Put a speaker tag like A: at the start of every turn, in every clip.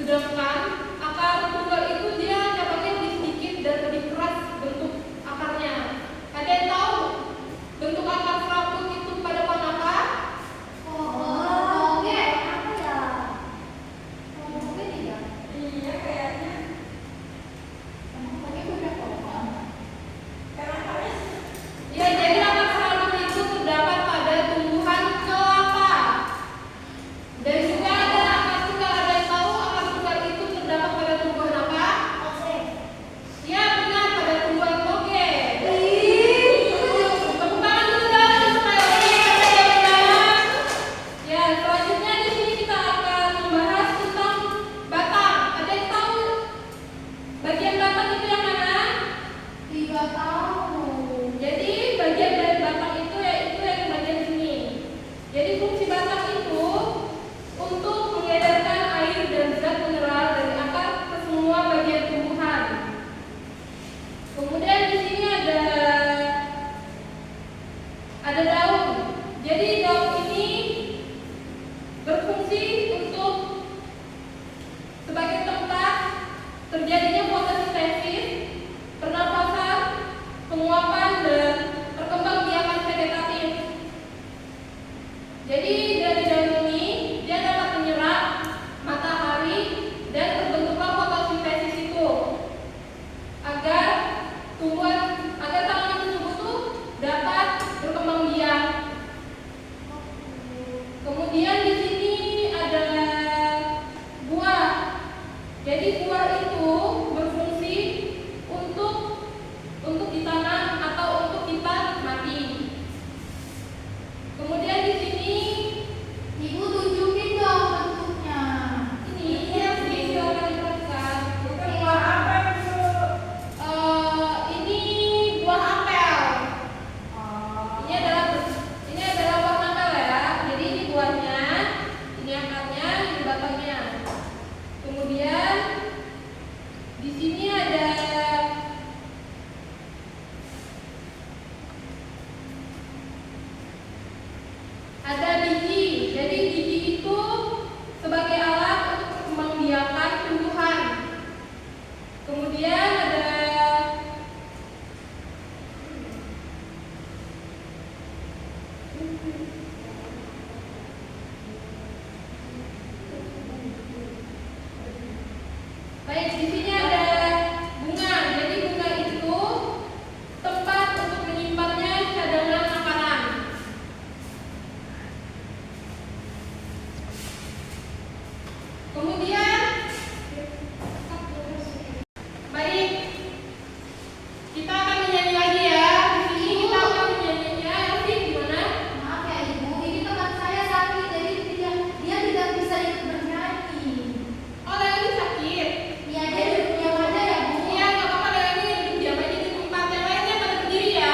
A: Sedangkan akar tunggal itu dia cabangnya lebih sedikit dan lebih keras bentuk akarnya. Ada yang tahu bentuk akar serabut itu pada pohon apa?
B: Oke, apa ya? Oke tidak?
A: Iya kayaknya.
B: Pakai beberapa pohon.
A: Ya, jadi akar serabut itu terdapat pada tumbuhan kelapa. Dan juga ada akar tunggal. Ada yang tahu akar tunggal itu terdapat pada tumbuhan apa?
B: Oke.
A: Ya benar, pada tumbuhan toge. Tepuk tangan dulu dong supaya benar. Ya, selanjutnya di sini kita akan membahas tentang batang. Ada yang tahu bagian batang itu yang mana?
B: Tidak tahu.
A: Jadi bagian dari batang itu yaitu yang bagian sini. Jadi fungsi batang itu untuk mengedarkan air dan zat mineral dari akar ke semua bagian tumbuhan. Kemudian di sini ada daun. Jadi daun ini berfungsi untuk sebagai tempat terjadinya fotosintesis, pernapasan, penguapan dan perkembangbiakan vegetatif. Jadi dari daun ini dia dapat menyerap matahari dan terbentuklah fotosintesis itu agar tanaman tersebut tuh dapat berkembang biak. Kemudian di sini ada buah. Jadi buah itu berfungsi untuk ditanam atau untuk kita nikmati. Kemudian di sini
B: Ibu tunjukin dong bentuknya.
A: ini ya sih silakan diperhatikan.
C: Buah apa itu?
A: Ini buah apel.
B: Oh.
A: Ini adalah buah apel ya. Jadi ini buahnya, ini akarnya, ini batangnya. Kemudian di sini ada biji. Jadi biji itu sebagai alat untuk perkembangbiakan tumbuhan. Kemudian ada baik, di sini ada bunga. Jadi bunga itu tempat untuk menyimpannya cadangan makanan. Kemudian baik, kita akan menyanyi lagi ya. Di sini kita akan menyanyinya. Elvi gimana?
B: Maaf ya Ibu, ini teman saya sakit, jadi dia tidak bisa ikut bernyanyi.
A: Oh, Leoni sakit.
B: Iya, dia duduk diam aja ya Bu.
A: Iya, nggak apa-apa, Leoni duduk diam aja di tempat. Yang lainnya pada berdiri ya.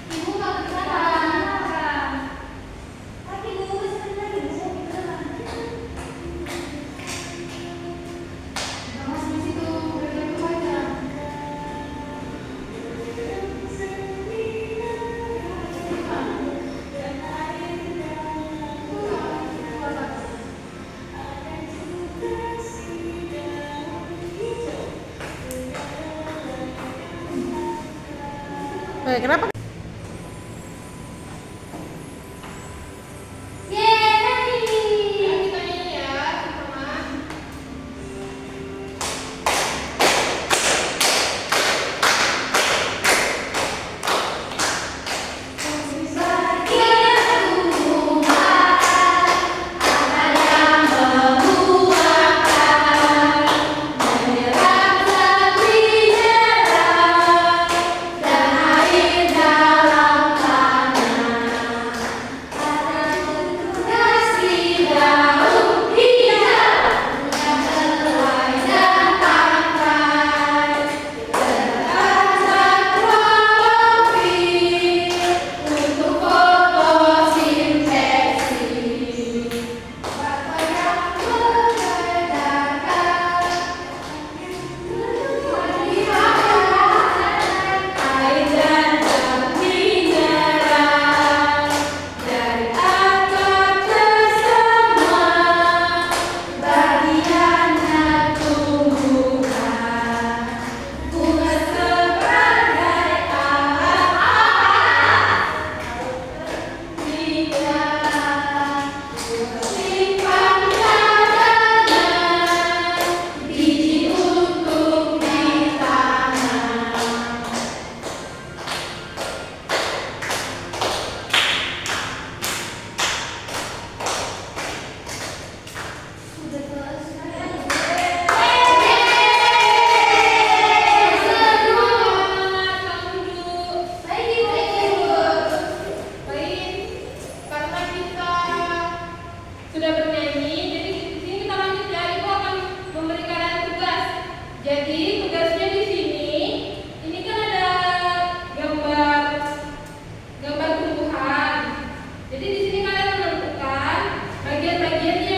B: Ibu nggak kedengaran. Tapi Ibu sebentar Ibu. Masih di situ bergantung aja.
C: Kenapa?
A: Ayo kita nyanyi ya, sama.
B: Menyerap satu menyerap dan air dan
A: bagian-bagian